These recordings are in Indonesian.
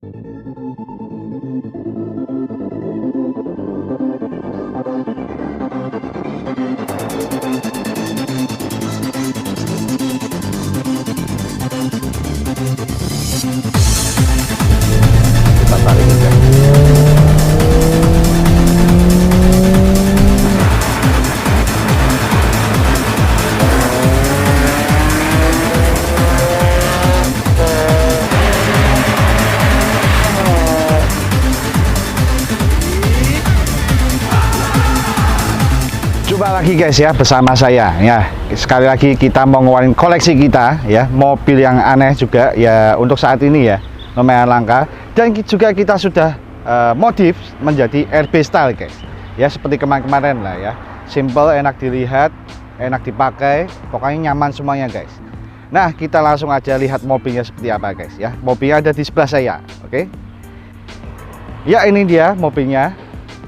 Kita tarik aja. Coba lagi guys ya bersama saya ya. Sekali lagi kita mau ngeluarin koleksi kita ya, mobil yang aneh juga ya untuk saat ini ya, lumayan langka, dan juga kita sudah modif menjadi RB style guys. Ya seperti kemarin-kemarin lah ya. Simple, enak dilihat, enak dipakai, pokoknya nyaman semuanya guys. Nah, kita langsung aja lihat mobilnya seperti apa guys ya. Mobilnya ada di sebelah saya. Oke. Ya, ini dia mobilnya,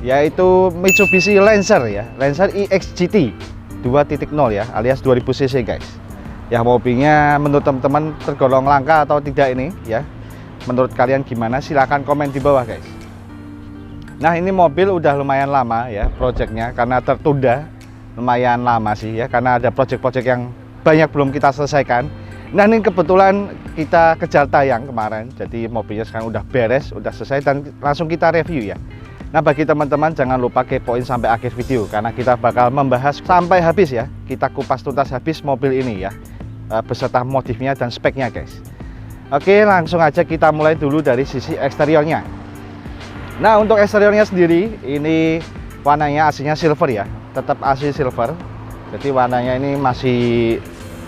yaitu Mitsubishi Lancer ya, Lancer EX GT 2.0 ya, alias 2000 cc guys. Ya, mobilnya menurut teman-teman tergolong langka atau tidak ini ya? Menurut kalian gimana? Silahkan komen di bawah guys. Nah, ini mobil udah lumayan lama ya projectnya, karena tertunda lumayan lama sih ya, karena ada project-project yang banyak belum kita selesaikan. Nah, ini kebetulan kita kejar tayang kemarin, jadi mobilnya sekarang udah beres, udah selesai, dan langsung kita review ya. Nah, bagi teman-teman jangan lupa kepoin sampai akhir video, karena kita bakal membahas sampai habis ya. Kita kupas tuntas habis mobil ini ya, beserta modifnya dan speknya guys. Oke, langsung aja kita mulai dulu dari sisi eksteriornya. Nah, untuk eksteriornya sendiri ini warnanya aslinya silver ya, tetap asli silver. Jadi warnanya ini masih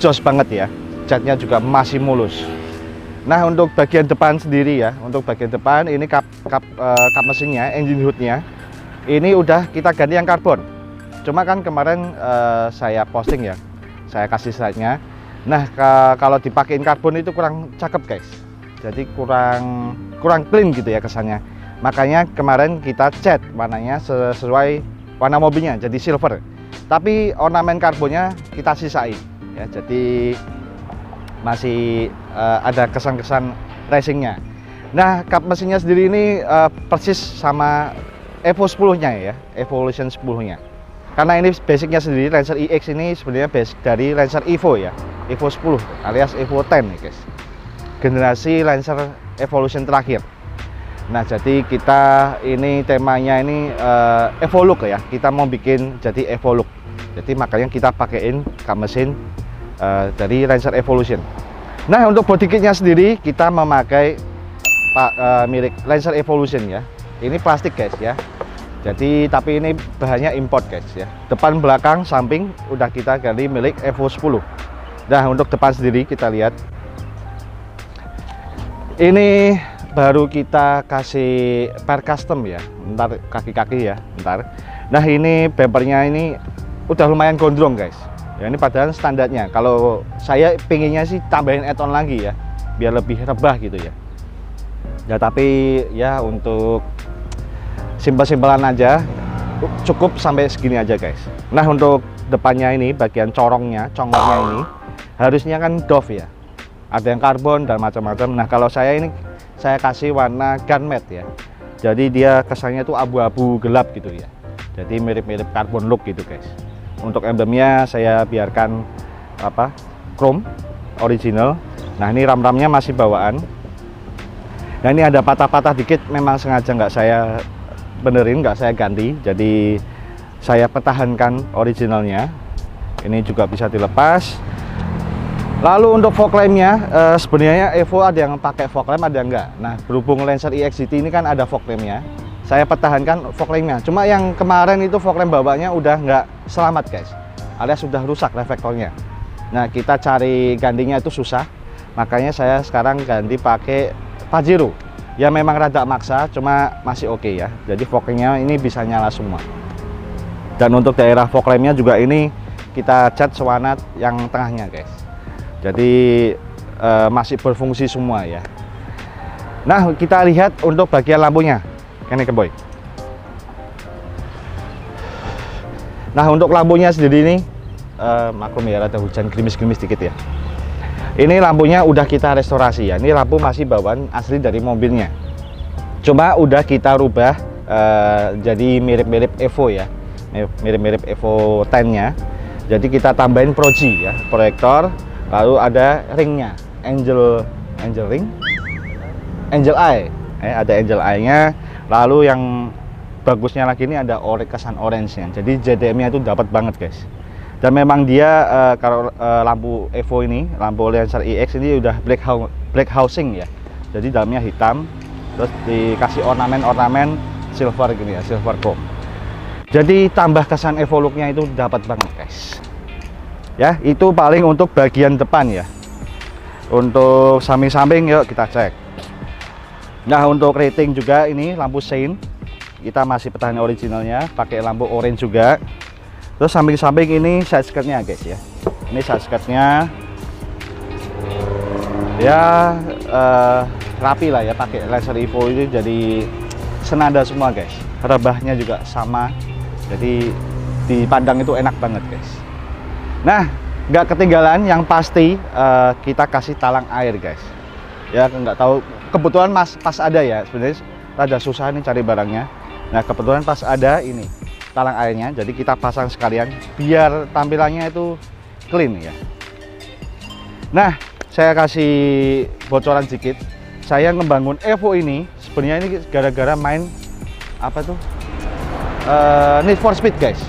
jos banget ya, catnya juga masih mulus. Nah, untuk bagian depan sendiri ya, untuk bagian depan ini kap mesinnya, engine hoodnya ini udah kita ganti yang karbon. Cuma kan kemarin saya posting ya, saya kasih slide-nya. Nah, kalau dipakein karbon itu kurang cakep guys, jadi kurang clean gitu ya kesannya. Makanya kemarin kita cat warnanya sesuai warna mobilnya, jadi silver. Tapi ornamen karbonnya kita sisain ya, jadi masih ada kesan-kesan racingnya. Nah, kap mesinnya sendiri ini persis sama Evo 10-nya ya, Evolution 10-nya. Karena ini basicnya sendiri Lancer EX ini sebenarnya basic dari Lancer Evo ya, Evo 10 alias Evo 10 nih guys. Generasi Lancer Evolution terakhir. Nah, jadi kita ini temanya ini Evo Look ya, kita mau bikin jadi Evo Look. Jadi makanya kita pakein kap mesin dari Lancer Evolution. Nah, untuk body kitnya sendiri kita memakai milik Lancer Evolution ya. Ini plastik guys ya. Jadi tapi ini bahannya import guys ya. Depan, belakang, samping udah kita ganti milik Evo 10. Nah, untuk depan sendiri kita lihat. Ini baru kita kasih per custom ya. Ntar kaki-kaki ya, ntar. Nah, ini bumpernya ini udah lumayan gondrong guys. Ya, ini padahal standarnya. Kalau saya pinginnya sih tambahin add-on lagi ya, biar lebih rebah gitu ya. Ya, tapi ya untuk simpel-simpelan aja cukup sampai segini aja guys. Nah, untuk depannya ini bagian congornya ini harusnya kan doff ya. Ada yang karbon dan macam-macam. Nah, kalau saya ini saya kasih warna gunmetal ya. Jadi dia kesannya tuh abu-abu gelap gitu ya. Jadi mirip-mirip karbon look gitu guys. Untuk emblemnya saya biarkan chrome original. Nah, ini ram-ramnya masih bawaan. Nah, ini ada patah-patah dikit, memang sengaja nggak saya benerin, nggak saya ganti. Jadi saya pertahankan originalnya. Ini juga bisa dilepas. Lalu untuk fog lampnya sebenarnya Evo ada yang pakai fog lamp, ada yang enggak. Nah, berhubung Lancer EX GT ini kan ada fog lampnya, saya pertahankan fog lampnya. Cuma yang kemarin itu fog lamp bawahnya udah nggak selamat guys, alias sudah rusak reflektornya. Nah, kita cari gantinya itu susah, makanya saya sekarang ganti pakai Pajero. Ya memang rada maksa, cuma masih oke ya. Jadi fog lampnya ini bisa nyala semua. Dan untuk daerah fog lampnya juga ini kita cat sewarna yang tengahnya guys. Jadi masih berfungsi semua ya. Nah, kita lihat untuk bagian lampunya. Ini ke boy. Nah, untuk lampunya sendiri ini maklum ya, ada hujan gerimis-gerimis dikit ya. Ini lampunya udah kita restorasi ya. Ini lampu masih bawaan asli dari mobilnya. Cuma udah kita rubah jadi mirip-mirip Evo ya, mirip-mirip Evo 10 nya. Jadi kita tambahin proji ya, proyektor, lalu ada ringnya, angel ring, angel eye, ada angel eye-nya. Lalu yang bagusnya lagi ini ada kesan orange-nya. Jadi JDM-nya itu dapat banget guys. Dan memang dia kalau lampu Evo ini, lampu Lancer EX ini udah black housing ya. Jadi dalamnya hitam, terus dikasih ornamen silver gini ya, silver chrome. Jadi tambah kesan Evo look-nya itu dapat banget guys. Ya, itu paling untuk bagian depan ya. Untuk samping-samping yuk kita cek. Nah, untuk rating juga ini lampu Shine. Kita masih pertahanan originalnya, pakai lampu orange juga. Terus samping-samping ini side skirtnya guys ya. Ini side skirtnya ya rapi lah ya, pakai Lancer Evo itu jadi senada semua guys. Rebahnya juga sama. Jadi dipandang itu enak banget guys. Nah, nggak ketinggalan yang pasti kita kasih talang air guys. Ya nggak tahu, kebetulan pas ada ya, sebenarnya rada susah nih cari barangnya. Nah kebetulan pas ada ini talang airnya, jadi kita pasang sekalian biar tampilannya itu clean ya. Nah saya kasih bocoran sedikit, saya ngebangun Evo ini sebenarnya ini gara-gara main apa tuh Need for Speed guys.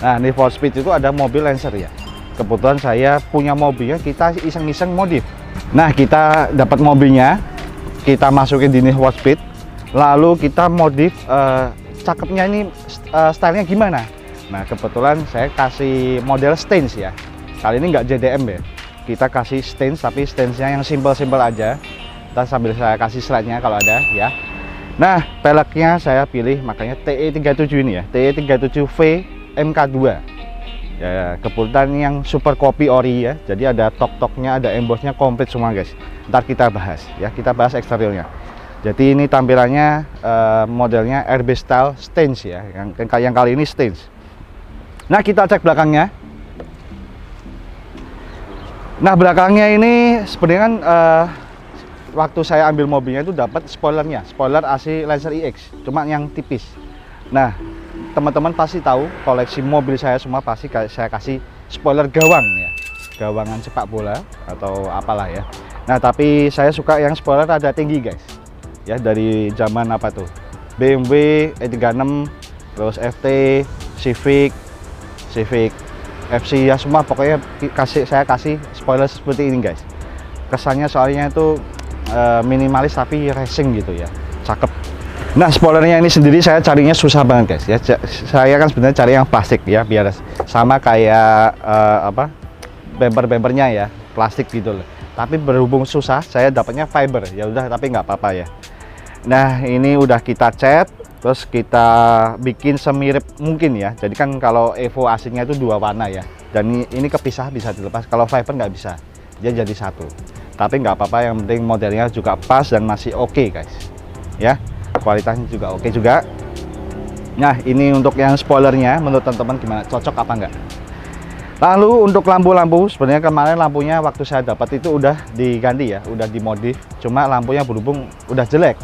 Nah Need for Speed itu ada mobil Lancer ya, kebetulan saya punya mobilnya, kita iseng-iseng modif. Nah kita dapat mobilnya, kita masukin di Need for Speed, lalu kita modif cakepnya ini stylenya gimana. Nah kebetulan saya kasih model stance ya, kali ini nggak JDM ya, kita kasih stance tapi stance-nya yang simple-simple aja. Kita sambil saya kasih slide-nya kalau ada ya. Nah peleknya saya pilih makanya TE37 ini ya, TE37V MK2 ya, kebetulan yang super copy ori ya, jadi ada tok-toknya, ada embossnya komplit semua guys. Ntar kita bahas ya, kita bahas eksteriornya. Jadi ini tampilannya modelnya RB style stance ya, yang kali ini stance. Nah kita cek belakangnya. Nah belakangnya ini sebenarnya kan waktu saya ambil mobilnya itu dapat spoilernya, spoiler AC Lancer EX, cuma yang tipis. Nah teman-teman pasti tahu koleksi mobil saya semua pasti saya kasih spoiler gawang ya, gawangan sepak bola atau apalah ya. Nah tapi saya suka yang spoiler ada tinggi guys ya, dari zaman apa tuh BMW E36, terus FT, Civic FC ya, semua pokoknya saya kasih spoiler seperti ini guys. Kesannya soalnya itu minimalis tapi racing gitu ya, cakep. Nah spoilernya ini sendiri saya carinya susah banget guys ya. Saya kan sebenarnya cari yang plastik ya, biar sama kayak apa bumper-bumpernya ya, plastik gitu loh. Tapi berhubung susah, saya dapatnya fiber ya udah, tapi nggak apa-apa ya. Nah ini udah kita cat, terus kita bikin semirip mungkin ya. Jadi kan kalau Evo aslinya itu dua warna ya, dan ini kepisah bisa dilepas. Kalau fiber nggak bisa, dia jadi satu. Tapi nggak apa-apa, yang penting modelnya juga pas dan masih oke guys ya, kualitasnya juga oke juga. Nah ini untuk yang spoilernya, menurut teman-teman gimana, cocok apa enggak? Lalu untuk lampu-lampu, sebenarnya kemarin lampunya waktu saya dapat itu udah diganti ya, udah dimodif, cuma lampunya berhubung udah jelek,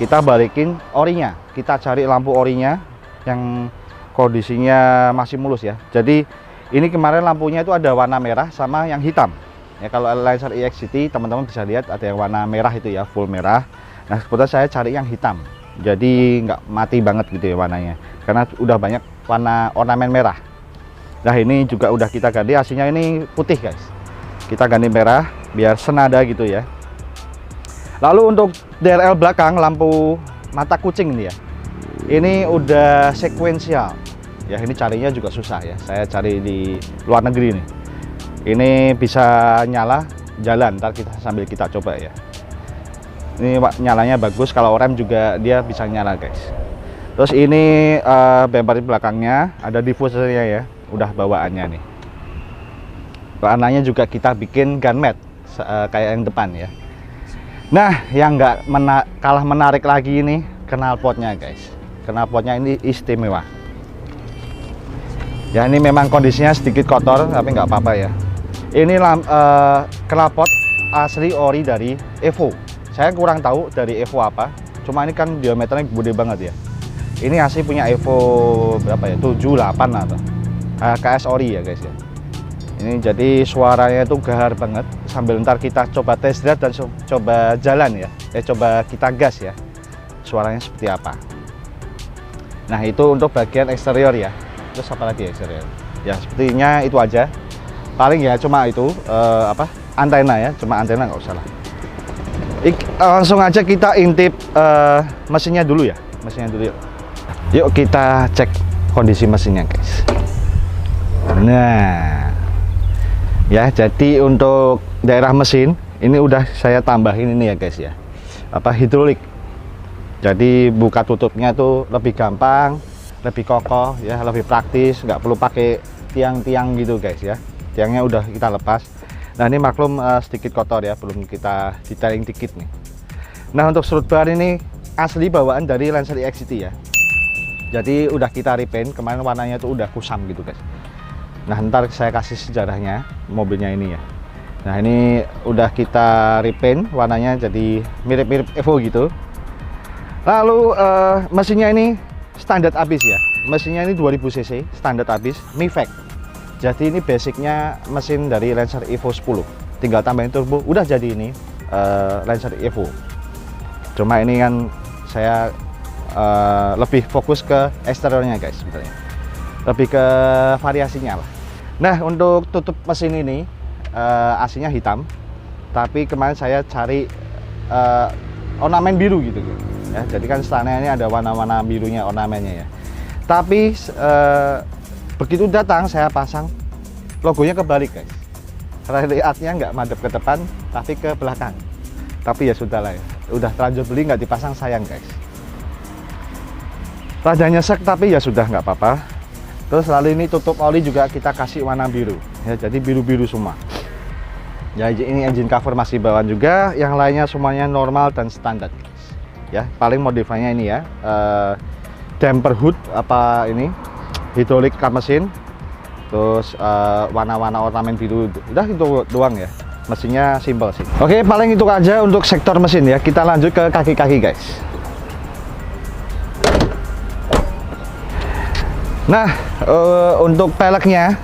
kita balikin orinya, kita cari lampu orinya yang kondisinya masih mulus ya. Jadi ini kemarin lampunya itu ada warna merah sama yang hitam ya. Kalau Lancer EX City teman-teman bisa lihat ada yang warna merah itu ya, full merah. Nah kebetulan saya cari yang hitam, jadi nggak mati banget gitu ya warnanya, karena udah banyak warna ornamen merah. Nah ini juga udah kita ganti, aslinya ini putih guys, kita ganti merah biar senada gitu ya. Lalu untuk DRL belakang, lampu mata kucing ini ya, ini udah sekuensial ya. Ini carinya juga susah ya, saya cari di luar negeri nih. Ini bisa nyala jalan, ntar kita sambil kita coba ya. Ini nyalanya bagus, kalau rem juga dia bisa nyala guys. Terus ini bumper belakangnya ada diffusernya ya, udah bawaannya nih. Warnanya juga kita bikin gun matte kayak yang depan ya. Nah yang nggak kalah menarik lagi ini knalpotnya guys. Knalpotnya ini istimewa ya. Ini memang kondisinya sedikit kotor tapi nggak apa-apa ya. Ini knalpot asli ori dari Evo. Saya kurang tahu dari Evo apa, cuma ini kan diameternya gede banget ya. Ini asli punya Evo berapa ya, 78 atau KS Ori ya guys ya. Ini jadi suaranya itu gahar banget. Sambil ntar kita coba test drive dan coba jalan ya, coba kita gas ya, suaranya seperti apa. Nah itu untuk bagian eksterior ya. Terus apa lagi eksterior ya, sepertinya itu aja paling ya, cuma itu antena ya, cuma antena, nggak usah lah. Langsung aja kita intip mesinnya dulu ya, yuk kita cek kondisi mesinnya guys. Nah ya, jadi untuk daerah mesin ini udah saya tambahin ini ya guys ya, hidrolik. Jadi buka tutupnya tuh lebih gampang, lebih kokoh ya, lebih praktis, nggak perlu pakai tiang-tiang gitu guys ya. Tiangnya udah kita lepas. Nah ini maklum sedikit kotor ya, belum kita detailing dikit nih. Nah untuk strut bar ini asli bawaan dari Lancer EX City ya. Jadi udah kita repaint, kemarin warnanya tuh udah kusam gitu guys. Nah ntar saya kasih sejarahnya mobilnya ini ya. Nah ini udah kita repaint warnanya jadi mirip-mirip Evo gitu. Lalu mesinnya ini standar habis ya. Mesinnya ini 2000 cc standar habis Mifec. Jadi ini basicnya mesin dari Lancer Evo 10, tinggal tambahin turbo udah jadi ini Lancer Evo. Cuma ini kan saya lebih fokus ke eksteriornya guys sebenarnya, lebih ke variasinya lah. Nah untuk tutup mesin ini aslinya hitam, tapi kemarin saya cari ornamen biru gitu ya. Jadi kan setelahnya ini ada warna-warna birunya ornamennya ya. Tapi begitu datang saya pasang logonya kebalik guys. Reliatnya nggak madep ke depan tapi ke belakang. Tapi ya sudah lah ya, udah terlanjur beli nggak dipasang sayang guys. Rada nyesek tapi ya sudah nggak apa-apa. Terus lalu ini tutup oli juga kita kasih warna biru ya, jadi biru-biru semua. Ya ini engine cover masih bawaan juga, yang lainnya semuanya normal dan standar guys. Ya paling modifnya ini ya, damper hood ini hidrolik kap mesin, terus warna-warna ornamen biru, udah itu doang ya. Mesinnya simple sih. Oke, paling itu aja untuk sektor mesin ya. Kita lanjut ke kaki-kaki guys. Nah untuk peleknya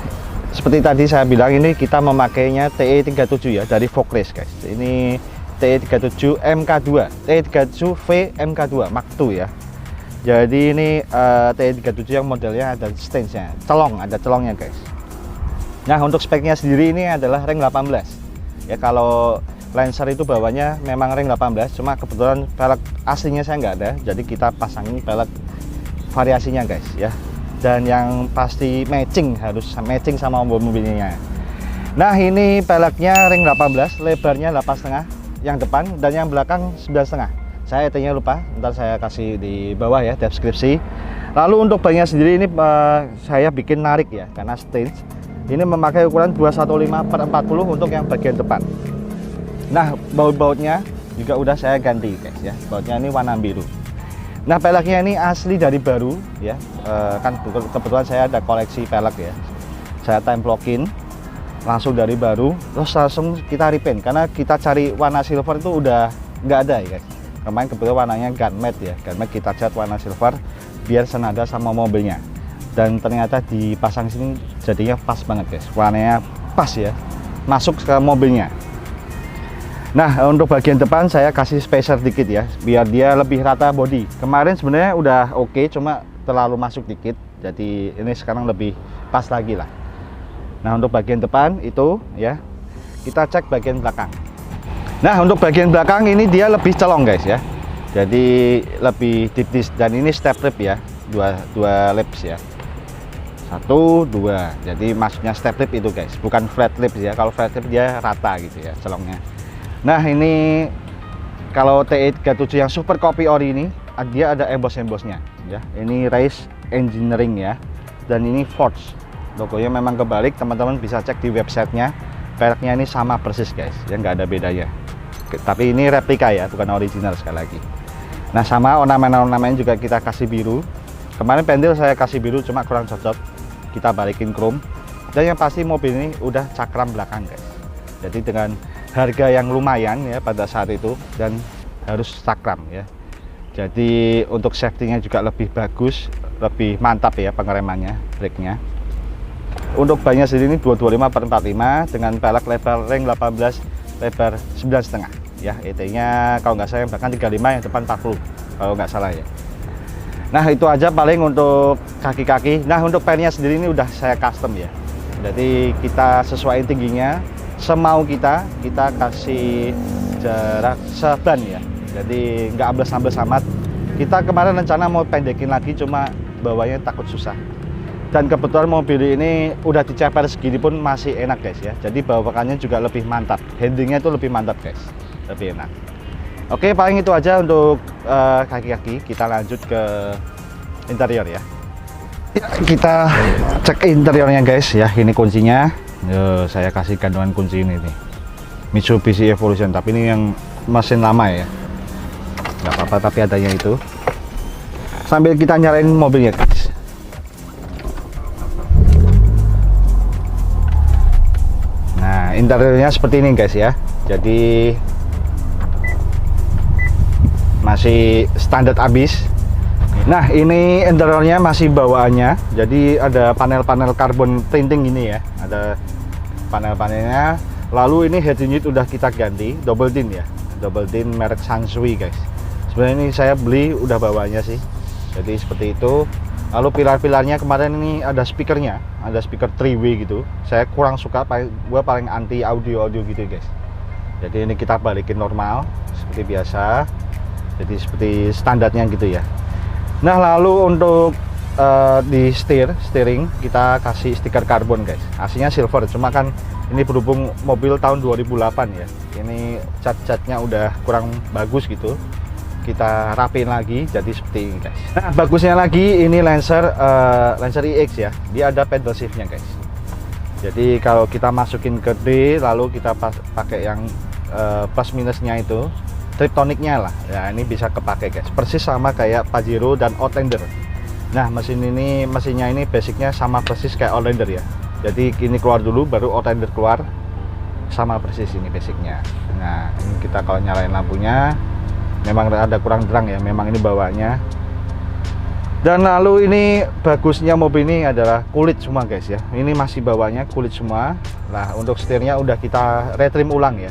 seperti tadi saya bilang, ini kita memakainya TE37 ya, dari Folkrace guys. Ini TE37 MK2, TE37V MK2 Mark II ya. Jadi ini TE37 yang modelnya ada stance-nya, ada celongnya guys. Nah untuk speknya sendiri ini adalah ring 18 ya. Kalau Lancer itu bawahnya memang ring 18, cuma kebetulan pelek aslinya saya nggak ada, jadi kita pasangin pelek variasinya guys ya. Dan yang pasti harus matching sama mobilnya. Nah ini peleknya ring 18, lebarnya 8,5 yang depan, dan yang belakang 9,5. Saya ET-nya lupa, ntar saya kasih di bawah ya deskripsi. Lalu untuk bannya sendiri ini saya bikin narik ya, karena stage ini memakai ukuran 215/40 untuk yang bagian depan. Nah baut-bautnya juga udah saya ganti guys ya, bautnya ini warna biru. Nah peleknya ini asli dari baru ya, kan kebetulan saya ada koleksi pelek ya, saya time blockin langsung dari baru, terus langsung kita repaint karena kita cari warna silver itu udah nggak ada ya guys. Kemarin kebetulan warnanya gunmetal ya, gunmetal kita cat warna silver biar senada sama mobilnya, dan ternyata dipasang sini jadinya pas banget guys, warnanya pas ya, masuk ke mobilnya. Nah untuk bagian depan saya kasih spacer dikit ya, biar dia lebih rata body. Kemarin sebenarnya udah oke, cuma terlalu masuk dikit, jadi ini sekarang lebih pas lagi lah. Nah untuk bagian depan itu ya, kita cek bagian belakang. Nah untuk bagian belakang ini dia lebih celong guys ya, jadi lebih tipis, dan ini step lip ya, dua lips ya, 1, 2. Jadi maksudnya step lip itu guys, bukan flat lip ya. Kalau flat lip dia rata gitu ya celongnya. Nah ini kalau TE37 yang super copy ori ini dia ada emboss-embossnya ya. Ini Race Engineering ya, dan ini Forge. Logonya memang kebalik, teman-teman bisa cek di websitenya. Peleknya ini sama persis guys, ya nggak ada bedanya. Tapi ini replika ya, bukan original sekali lagi. Nah sama ornamen-ornamen juga kita kasih biru. Kemarin pendil saya kasih biru cuma kurang cocok, kita balikin chrome. Dan yang pasti mobil ini udah cakram belakang guys. Jadi dengan harga yang lumayan ya pada saat itu, dan harus cakram ya. Jadi untuk safety-nya juga lebih bagus, lebih mantap ya pengeremannya, brake-nya. Untuk bannya sendiri ini 225/45 dengan pelek lebar ring 18, lebar 9,5 ya. ET-nya kalau nggak salah bahkan 35, yang depan 40 kalau nggak salah ya. Nah itu aja paling untuk kaki-kaki. Nah untuk pelnya sendiri ini udah saya custom ya. Jadi kita sesuaiin tingginya, semau kita kasih jarak seban ya. Jadi nggak ambles-ambles amat. Kita kemarin rencana mau pendekin lagi, cuma bawanya takut susah. Dan kebetulan mobil ini udah diceper segini pun masih enak guys ya. Jadi bawaannya juga lebih mantap, handlingnya itu lebih mantap guys, lebih enak. Oke, paling itu aja untuk kaki-kaki. Kita lanjut ke interior ya. Kita cek interiornya guys ya. Ini kuncinya. Saya kasih gantungan kunci ini nih, Mitsubishi Evolution, tapi ini yang mesin lama ya. Nggak apa-apa, tapi adanya itu. Sambil kita nyalain mobilnya guys. Nah interiornya seperti ini guys ya. Jadi masih standar abis. Nah ini interiornya masih bawaannya. Jadi ada panel-panel karbon printing gini ya. Ada panel-panelnya. Lalu ini head unit udah kita ganti double din ya. Double din merek Sansui guys. Sebenarnya ini saya beli udah bawanya sih. Jadi seperti itu. Lalu pilar-pilarnya kemarin ini ada speakernya, ada speaker 3-way gitu. Saya kurang suka, gue paling anti audio gitu guys. Jadi ini kita balikin normal seperti biasa. Jadi seperti standarnya gitu ya. Nah lalu untuk di steering kita kasih stiker karbon guys. Aslinya silver, cuma kan ini berhubung mobil tahun 2008 ya. Ini cat-catnya udah kurang bagus gitu. Kita rapiin lagi jadi seperti ini guys. Nah bagusnya lagi ini Lancer EX ya, dia ada pedal shiftnya guys. Jadi kalau kita masukin ke D lalu kita pakai yang plus minusnya itu triptoniknya lah ya, ini bisa kepake guys, persis sama kayak Pajero dan Outlander. Nah mesinnya ini basicnya sama persis kayak Outlander ya. Jadi ini keluar dulu baru Outlander keluar, sama persis ini basicnya. Nah ini kita kalau nyalain lampunya memang ada kurang terang ya, memang ini bawaannya. Dan lalu ini bagusnya mobil ini adalah kulit semua guys ya. Ini masih bawahnya kulit semua. Nah untuk setirnya udah kita retrim ulang ya,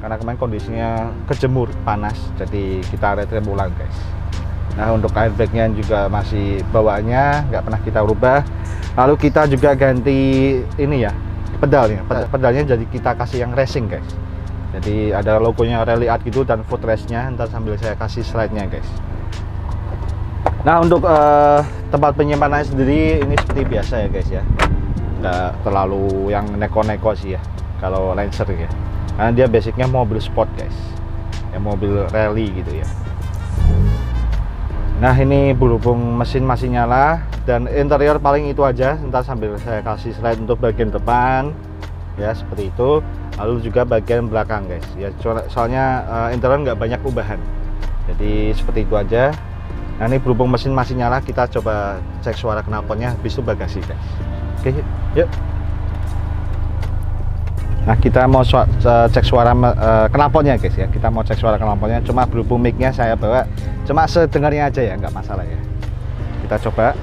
karena kemarin kondisinya kejemur panas, jadi kita retrim ulang guys. Nah untuk airbagnya juga masih bawaannya, nggak pernah kita rubah. Lalu kita juga ganti ini ya, pedalnya jadi kita kasih yang racing guys. Jadi ada logonya Rally Art gitu dan footrest-nya, ntar sambil saya kasih slide-nya guys. Nah untuk tempat penyimpanannya sendiri ini seperti biasa ya guys ya, nggak terlalu yang neko-neko sih ya kalau Lancer ya, karena dia basicnya mobil sport guys ya, mobil rally gitu ya. Nah ini berhubung mesin masih nyala dan interior paling itu aja, ntar sambil saya kasih slide untuk bagian depan ya seperti itu. Lalu juga bagian belakang guys ya, soalnya interior nggak banyak ubahan, jadi seperti itu aja. Nah ini berhubung mesin masih nyala, kita coba cek suara knalpotnya, habis itu bagasi guys. Oke yuk. Nah kita mau cek suara knalpotnya guys ya, kita mau cek suara knalpotnya, cuma berhubung mic-nya saya bawa cuma sedengarnya aja ya, nggak masalah ya. Kita coba.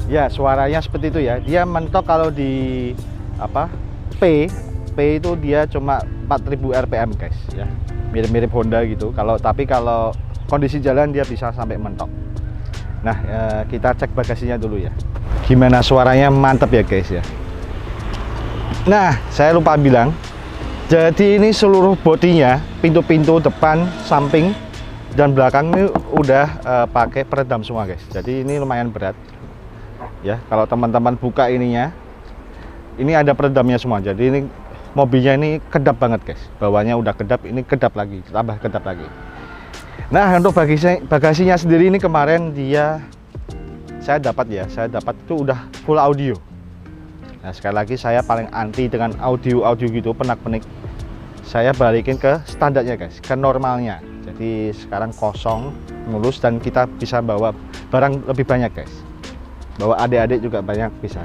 Ya suaranya seperti itu ya, dia mentok kalau di P itu dia cuma 4000 rpm guys ya, mirip-mirip Honda gitu. Tapi kalau kondisi jalan dia bisa sampai mentok. Nah kita cek bagasinya dulu ya, gimana suaranya, mantap ya guys ya. Nah saya lupa bilang, jadi ini seluruh bodinya, pintu-pintu depan, samping dan belakang ini udah pakai peredam semua guys. Jadi ini lumayan berat ya, kalau teman-teman buka ininya, ini ada peredamnya semua. Jadi ini mobilnya ini kedap banget guys, bawahnya udah kedap, ini kedap lagi, tambah kedap lagi. Nah untuk bagasinya sendiri ini kemarin saya dapat itu udah full audio. Nah sekali lagi saya paling anti dengan audio gitu penak-penik. Saya balikin ke standarnya guys, ke normalnya. Jadi sekarang kosong, mulus, dan kita bisa bawa barang lebih banyak guys. Bawa adik-adik juga banyak bisa.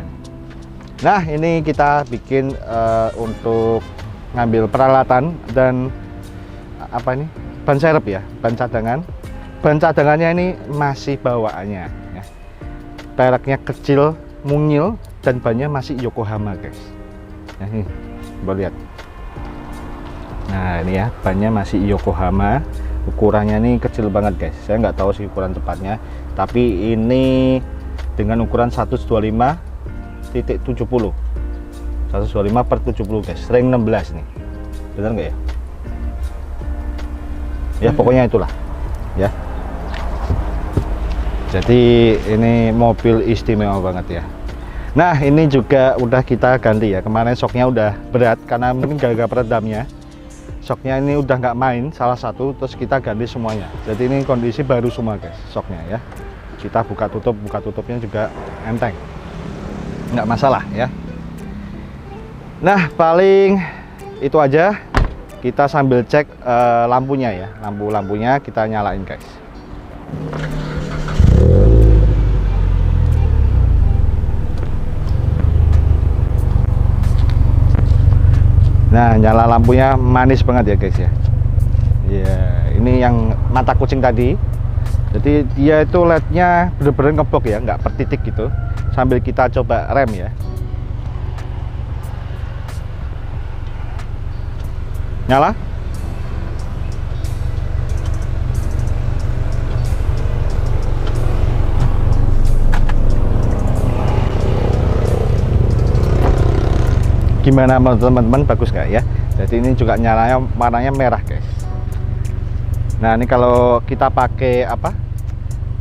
Nah, ini kita bikin untuk ngambil peralatan dan apa ini, ban serep ya, ban cadangan. Ban cadangannya ini masih bawaannya ya. Peraknya kecil, mungil, dan bannya masih Yokohama guys. Nah, ini coba lihat. Nah, ini ya, bannya masih Yokohama. Ukurannya ini kecil banget guys. Saya nggak tahu sih ukuran tepatnya, tapi ini dengan ukuran 125/70, 125/70 guys, ring 16 nih. Benar nggak ya? Ya pokoknya itulah ya. Jadi ini mobil istimewa banget ya. Nah, ini juga udah kita ganti ya. Kemarin shocknya udah berat karena mungkin gagal peredamnya. Shocknya ini udah nggak main salah satu, terus kita ganti semuanya. Jadi ini kondisi baru semua guys, shocknya ya. Kita buka tutupnya juga enteng, nggak masalah ya. Nah, paling itu aja. Kita sambil cek lampunya ya, lampunya kita nyalain guys. Nah, nyala lampunya manis banget ya guys ya. Ya, ini yang mata kucing tadi. Jadi dia itu LED-nya bener-bener ngeblok ya, nggak per titik gitu. Sambil kita coba rem ya. Nyala. Gimana teman-teman, bagus nggak ya? Jadi ini juga nyalanya warnanya merah guys. Nah, ini kalau kita pakai apa,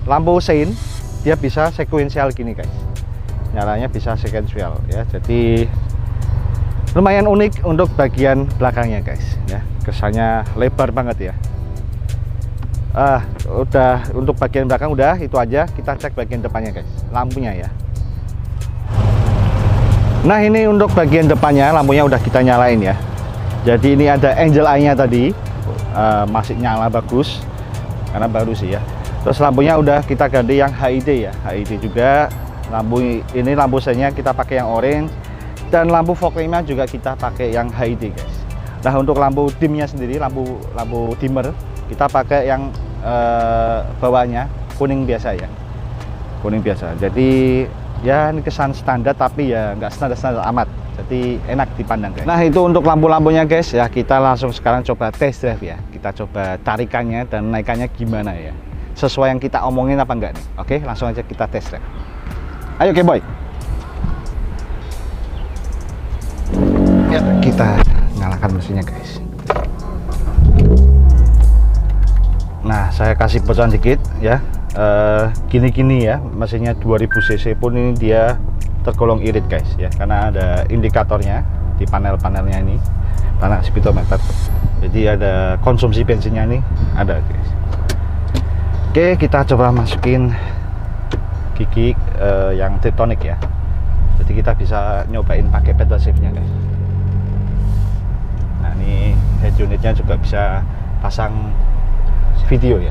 lampu sein, dia bisa sekuensial gini guys. Nyalanya bisa sekuensial ya. Jadi lumayan unik untuk bagian belakangnya guys ya. Kesannya lebar banget ya. Udah untuk bagian belakang udah, itu aja. Kita cek bagian depannya guys, lampunya ya. Nah, ini untuk bagian depannya lampunya udah kita nyalain ya. Jadi ini ada angel eye-nya tadi, masih nyala bagus karena baru sih ya. Terus lampunya udah kita ganti yang HID ya, HID juga. Ini lampu senya kita pakai yang orange, dan lampu fog lamp-nya juga kita pakai yang HID guys. Nah, untuk lampu dimnya sendiri, lampu dimmer, kita pakai yang bawahnya kuning biasa ya, kuning biasa. Jadi ya ini kesan standar, tapi ya nggak standar amat, jadi enak dipandang guys. Nah, itu untuk lampu-lampunya guys ya. Kita langsung sekarang coba test drive ya. Kita coba tarikannya dan naikannya gimana ya, sesuai yang kita omongin apa enggak nih. Oke, langsung aja kita test drive. Ayo Boy. Ya, kita nyalakan mesinnya guys. Nah, saya kasih bocoran dikit ya. Gini-gini ya, mesinnya 2000 cc pun ini dia tergolong irit guys ya, karena ada indikatornya di panel-panelnya ini, panel speedometer. Jadi ada konsumsi bensinnya nih, ada guys. Oke, kita coba masukin gigi yang Tiptronic ya. Jadi kita bisa nyobain pakai pedal shiftnya guys. Nah, ini head unitnya juga bisa pasang video ya.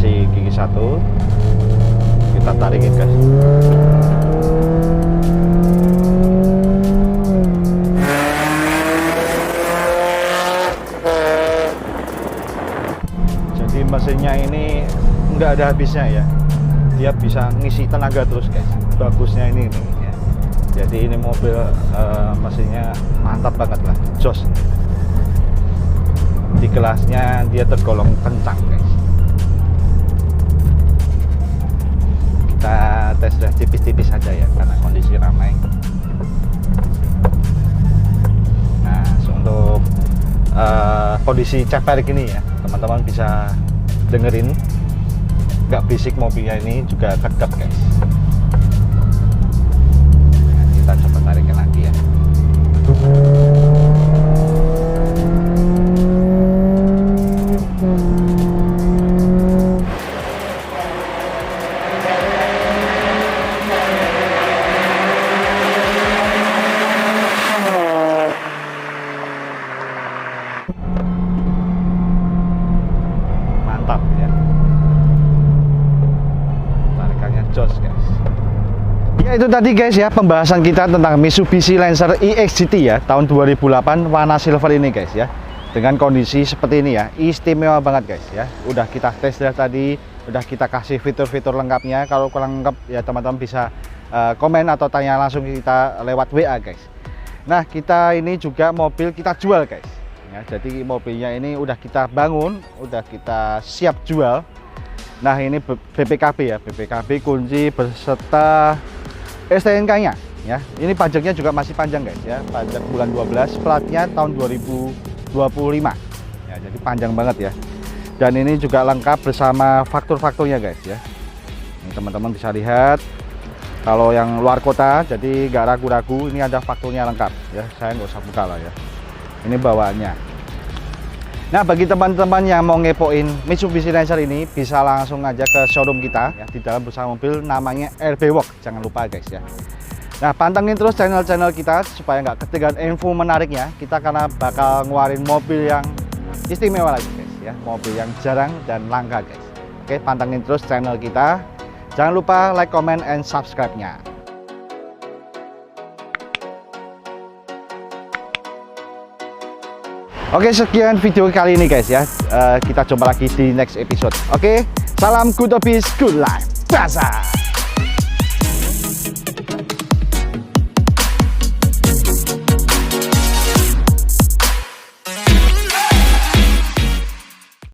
Gigi satu kita tarikin guys. Jadi mesinnya ini nggak ada habisnya ya, dia bisa ngisi tenaga terus guys. Bagusnya ini ya. Jadi ini mobil mesinnya mantap banget lah, jos. Di kelasnya dia tergolong kencang guys. Kita tes drive tipis-tipis saja ya, karena kondisi ramai. Nah, untuk kondisi ceper gini ya, teman-teman bisa dengerin, nggak berisik mobilnya, ini juga kedap guys. Nah, kita coba tarikin lagi ya. itu tadi guys ya pembahasan kita tentang Mitsubishi Lancer EX GT ya tahun 2008 warna silver ini guys ya. Dengan kondisi seperti ini ya, istimewa banget guys ya. Udah kita tes drive tadi, udah kita kasih fitur-fitur lengkapnya. Kalau kurang lengkap ya teman-teman bisa komen atau tanya langsung kita lewat WA guys. Nah, kita ini juga mobil kita jual guys. Ya, jadi mobilnya ini udah kita bangun, udah kita siap jual. Nah, ini BPKB ya, BPKB kunci beserta STNK-nya ya. Ini pajaknya juga masih panjang guys ya. Pajak bulan 12, platnya tahun 2025 ya, jadi panjang banget ya. Dan ini juga lengkap bersama faktur-fakturnya guys ya. Ini teman-teman bisa lihat kalau yang luar kota jadi nggak ragu-ragu, ini ada fakturnya lengkap ya. Saya nggak usah buka lah ya, ini bawaannya. Nah, bagi teman-teman yang mau ngepoin Mitsubishi Lancer ini bisa langsung aja ke showroom kita ya, di dalam bersama mobil namanya RB Walk, jangan lupa guys ya. Nah, pantengin terus channel-channel kita supaya nggak ketinggalan info menariknya. Kita karena bakal ngeluarin mobil yang istimewa lagi guys ya, mobil yang jarang dan langka guys. Oke, pantengin terus channel kita. Jangan lupa like, comment, and subscribe-nya. Oke, sekian video kali ini guys ya. Kita jumpa lagi di next episode. Oke, salam good office, good life, Baza.